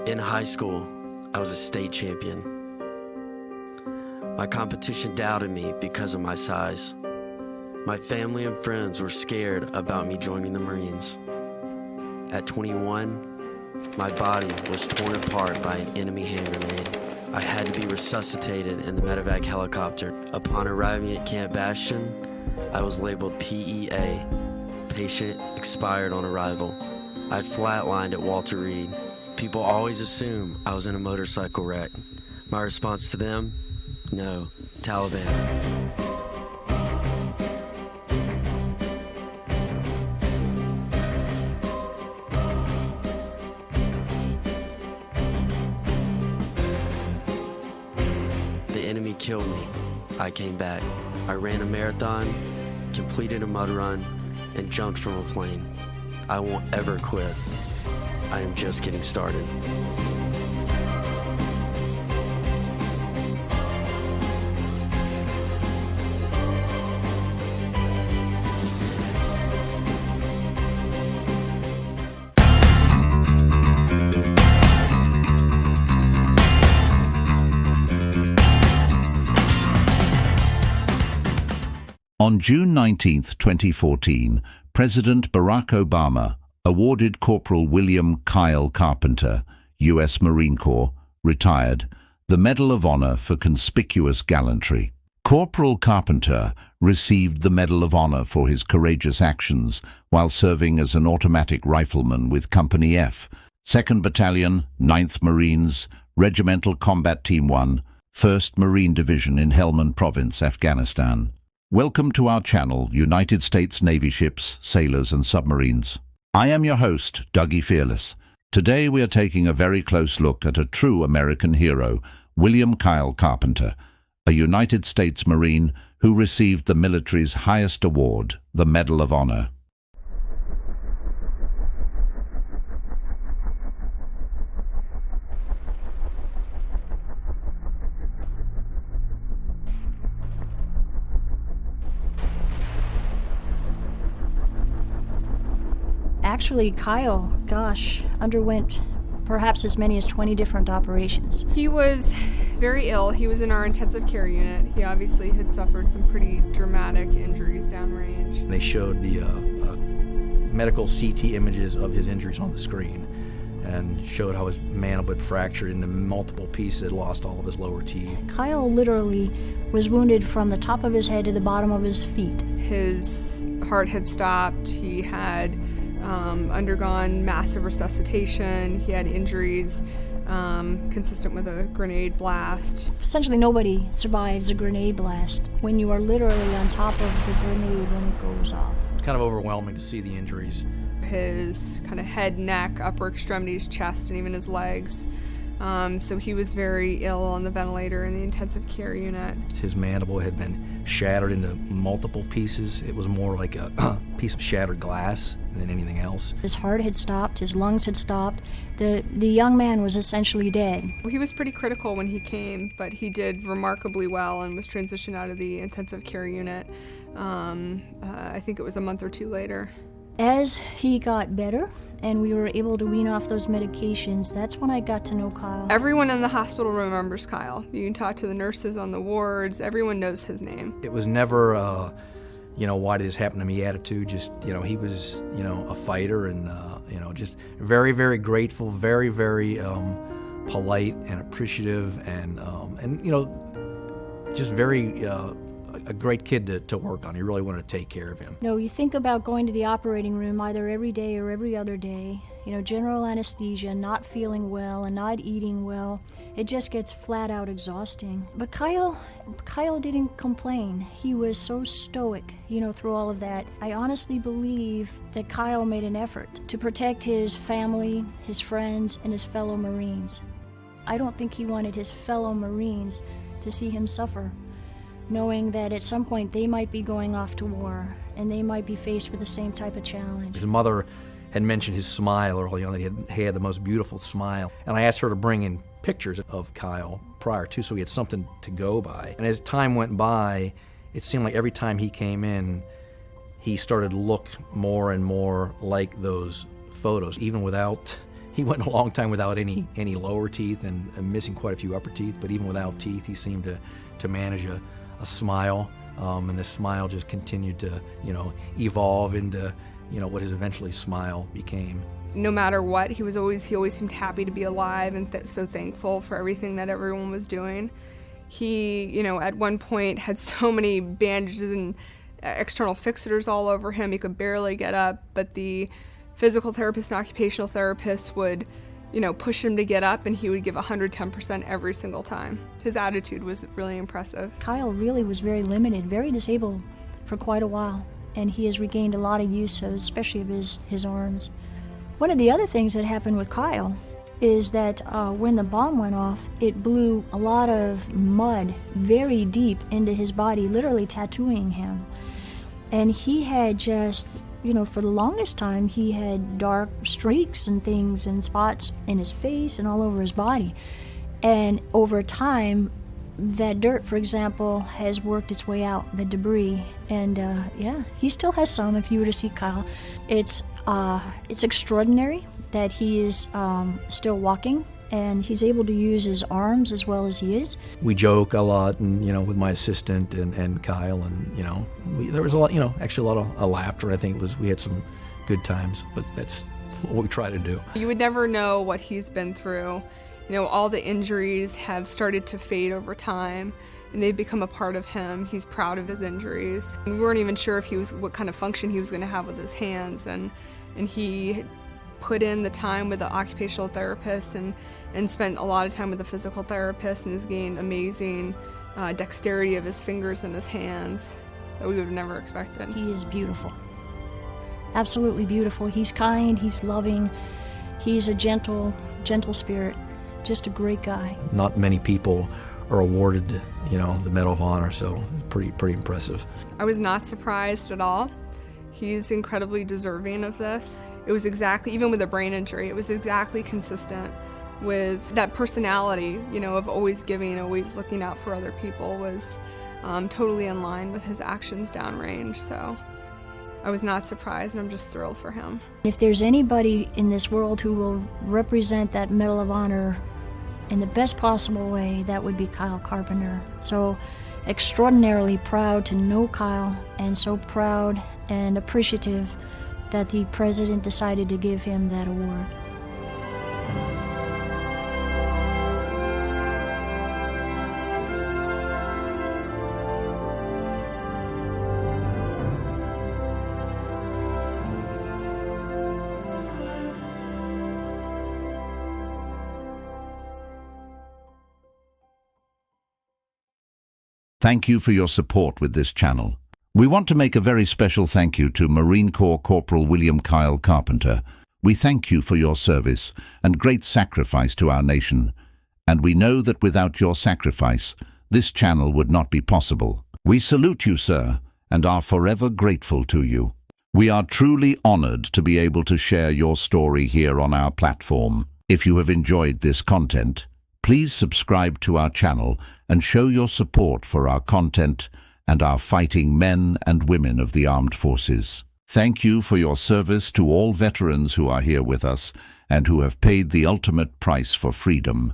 In high school, I was a state champion. My competition doubted me because of my size. My family and friends were scared about me joining the Marines. At 21, my body was torn apart by an enemy hand grenade. I had to be resuscitated in the medevac helicopter. Upon arriving at Camp Bastion, I was labeled PEA, patient expired on arrival. I flatlined at Walter Reed. People always assume I was in a motorcycle wreck. My response to them? No, Taliban. The enemy killed me. I came back. I ran a marathon, completed a mud run, and jumped from a plane. I won't ever quit. I am just getting started. On June 19, 2014, President Barack Obama awarded Corporal William Kyle Carpenter, U.S. Marine Corps, retired, the Medal of Honor for conspicuous gallantry. Corporal Carpenter received the Medal of Honor for his courageous actions while serving as an automatic rifleman with Company F, 2nd Battalion, 9th Marines, Regimental Combat Team 1, 1st Marine Division in Helmand Province, Afghanistan. Welcome to our channel, United States Navy ships, sailors and submarines. I am your host, Dougie Fearless. Today we are taking a very close look at a true American hero, William Kyle Carpenter, a United States Marine who received the military's highest award, the Medal of Honor. Actually, Kyle, underwent perhaps as many as 20 different operations. He was very ill. He was in our intensive care unit. He obviously had suffered some pretty dramatic injuries downrange. They showed the medical CT images of his injuries on the screen and showed how his mandible had fractured into multiple pieces, had lost all of his lower teeth. Kyle literally was wounded from the top of his head to the bottom of his feet. His heart had stopped. He had undergone massive resuscitation. He had injuries consistent with a grenade blast. Essentially nobody survives a grenade blast when you are literally on top of the grenade when it goes off. It's kind of overwhelming to see the injuries. His kind of head, neck, upper extremities, chest, and even his legs. So he was very ill on the ventilator in the intensive care unit. His mandible had been shattered into multiple pieces. It was more like a piece of shattered glass than anything else. His heart had stopped, his lungs had stopped. The young man was essentially dead. He was pretty critical when he came, but he did remarkably well and was transitioned out of the intensive care unit. I think it was a month or two later. As he got better and we were able to wean off those medications, that's when I got to know Kyle. Everyone in the hospital remembers Kyle. You can talk to the nurses on the wards. Everyone knows his name. It was never, why did this happen to me attitude. Just, he was, a fighter and, just very, very grateful, very, very polite and appreciative and just very a great kid to work on. He really wanted to take care of him. You think about going to the operating room either every day or every other day, general anesthesia, not feeling well and not eating well. It just gets flat out exhausting. But Kyle didn't complain. He was so stoic, through all of that. I honestly believe that Kyle made an effort to protect his family, his friends, and his fellow Marines. I don't think he wanted his fellow Marines to see him suffer, knowing that at some point they might be going off to war and they might be faced with the same type of challenge. His mother had mentioned his smile early on. He had the most beautiful smile. And I asked her to bring in pictures of Kyle prior to, so he had something to go by. And as time went by, it seemed like every time he came in, he started to look more and more like those photos. Even without He went a long time without any lower teeth and missing quite a few upper teeth, but even without teeth, he seemed to manage a smile, and the smile just continued to, evolve into, what his eventually smile became. No matter what, he always seemed happy to be alive and so thankful for everything that everyone was doing. He, at one point had so many bandages and external fixators all over him, he could barely get up, but the physical therapist and occupational therapist would, push him to get up, and he would give 110% every single time. His attitude was really impressive. Kyle really was very limited, very disabled for quite a while, and he has regained a lot of use, especially of his arms. One of the other things that happened with Kyle is that when the bomb went off, it blew a lot of mud very deep into his body, literally tattooing him. And he had just, for the longest time, he had dark streaks and things and spots in his face and all over his body. And over time, that dirt, for example, has worked its way out, the debris. And he still has some if you were to see Kyle. It's extraordinary that he is still walking, and he's able to use his arms as well as he is. We joke a lot, and with my assistant and Kyle, and there was a lot, actually a lot of laughter. I think we had some good times, but that's what we try to do. You would never know what he's been through. All the injuries have started to fade over time, and they've become a part of him. He's proud of his injuries. We weren't even sure if what kind of function he was going to have with his hands, and he put in the time with the occupational therapist and spent a lot of time with the physical therapist, and has gained amazing dexterity of his fingers and his hands that we would have never expected. He is beautiful. Absolutely beautiful. He's kind, he's loving, he's a gentle spirit. Just a great guy. Not many people are awarded, the Medal of Honor, so pretty impressive. I was not surprised at all. He's incredibly deserving of this. It was exactly, even with a brain injury, it was exactly consistent with that personality, of always giving, always looking out for other people, was totally in line with his actions downrange. So I was not surprised, and I'm just thrilled for him. If there's anybody in this world who will represent that Medal of Honor in the best possible way, that would be Kyle Carpenter. So extraordinarily proud to know Kyle, and so proud and appreciative that the President decided to give him that award. Thank you for your support with this channel. We want to make a very special thank you to Marine Corps Corporal William Kyle Carpenter. We thank you for your service and great sacrifice to our nation, and we know that without your sacrifice, this channel would not be possible. We salute you, sir, and are forever grateful to you. We are truly honored to be able to share your story here on our platform. If you have enjoyed this content, please subscribe to our channel and show your support for our content and our fighting men and women of the armed forces. Thank you for your service to all veterans who are here with us and who have paid the ultimate price for freedom.